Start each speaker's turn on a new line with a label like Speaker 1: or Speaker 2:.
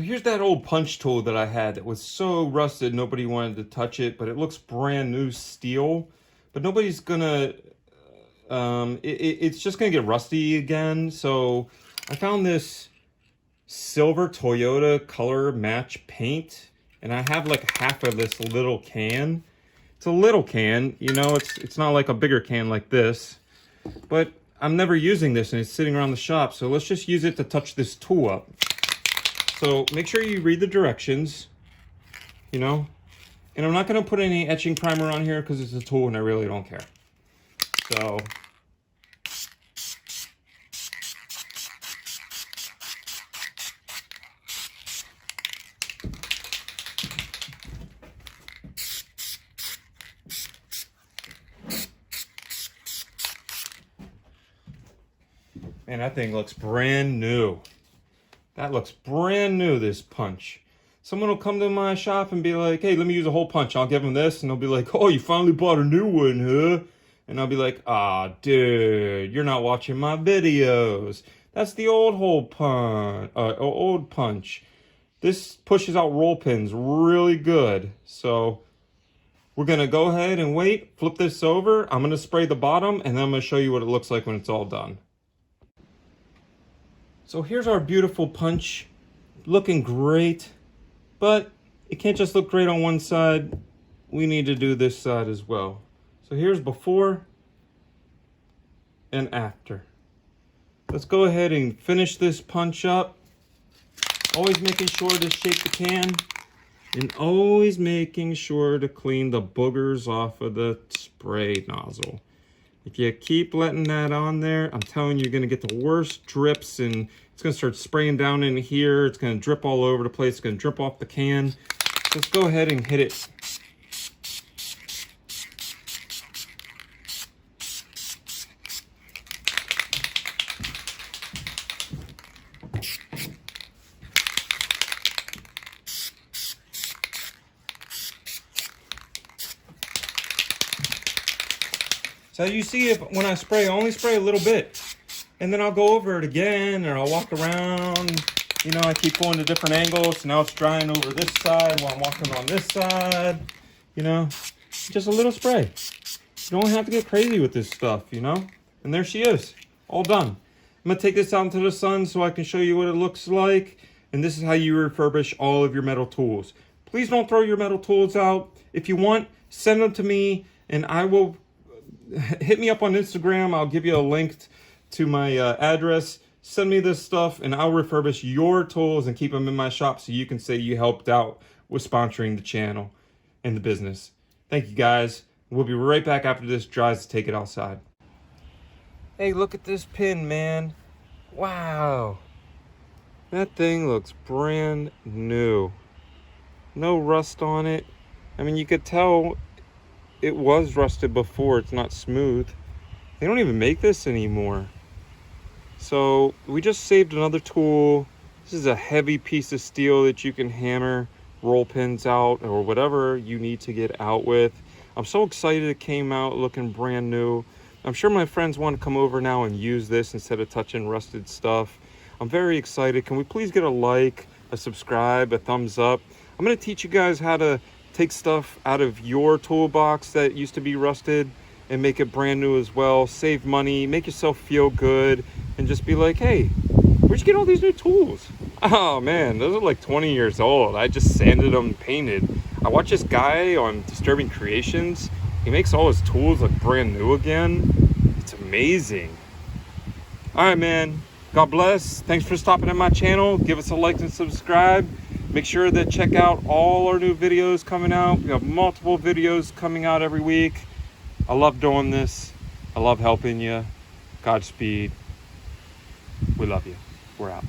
Speaker 1: So here's that old punch tool that I had that was so rusted nobody wanted to touch it, but it looks brand new steel. But nobody's gonna, it's just gonna get rusty again. So I found this silver Toyota color match paint, and I have like half of this little can. It's a little can, you know, it's not like a bigger can like this, but I'm never using this and it's sitting around the shop. So let's just use it to touch this tool up. So make sure you read the directions, you know, and I'm not going to put any etching primer on here because it's a tool and I really don't care. So man, that thing looks brand new. That looks brand new, this punch. Someone will come to my shop and be like, hey, let me use a hole punch. I'll give them this, and they'll be like, oh, you finally bought a new one, huh? And I'll be like, ah, dude, you're not watching my videos. That's the old hole punch, old punch. This pushes out roll pins really good. So we're gonna go ahead and wait, flip this over. I'm gonna spray the bottom, and then I'm gonna show you what it looks like when it's all done. So here's our beautiful punch, looking great, but it can't just look great on one side. We need to do this side as well. So here's before and after. Let's go ahead and finish this punch up. Always making sure to shake the can and always making sure to clean the boogers off of the spray nozzle. If you keep letting that on there, I'm telling you, you're going to get the worst drips, and it's going to start spraying down in here. It's going to drip all over the place. It's going to drip off the can. Let's go ahead and hit it. So you see, if when I spray, I only spray a little bit, and then I'll go over it again, or I'll walk around. You know, I keep going to different angles. So now it's drying over this side while I'm walking on this side. You know, just a little spray. You don't have to get crazy with this stuff, you know. And there she is, all done. I'm gonna take this out into the sun so I can show you what it looks like. And this is how you refurbish all of your metal tools. Please don't throw your metal tools out. If you want, send them to me, and I will. Hit me up on Instagram. I'll give you a link to my address. Send me this stuff and I'll refurbish your tools and keep them in my shop so you can say you helped out with sponsoring the channel and the business. Thank you guys. We'll be right back after this dries to take it outside. Hey, look at this pin, man. Wow. That thing looks brand new. No rust on it. I mean, you could tell it was rusted before. It's not smooth. They don't even make this anymore. So we just saved another tool. This is a heavy piece of steel that you can hammer roll pins out or whatever you need to get out with. I'm so excited it came out looking brand new. I'm sure my friends want to come over now and use this instead of touching rusted stuff. I'm very excited. Can we please get a like, a subscribe, a thumbs up? I'm going to teach you guys how to take stuff out of your toolbox that used to be rusted and make it brand new as well. Save money, make yourself feel good, and just be like, hey, where'd you get all these new tools? Oh man, those are like 20 years old. I just sanded them and painted. I watch this guy on Disturbing Kreationz. He makes all his tools look brand new again. It's amazing. All right, man. God bless. Thanks for stopping at my channel. Give us a like and subscribe. Make sure to check out all our new videos coming out. We have multiple videos coming out every week. I love doing this. I love helping you. Godspeed. We love you. We're out.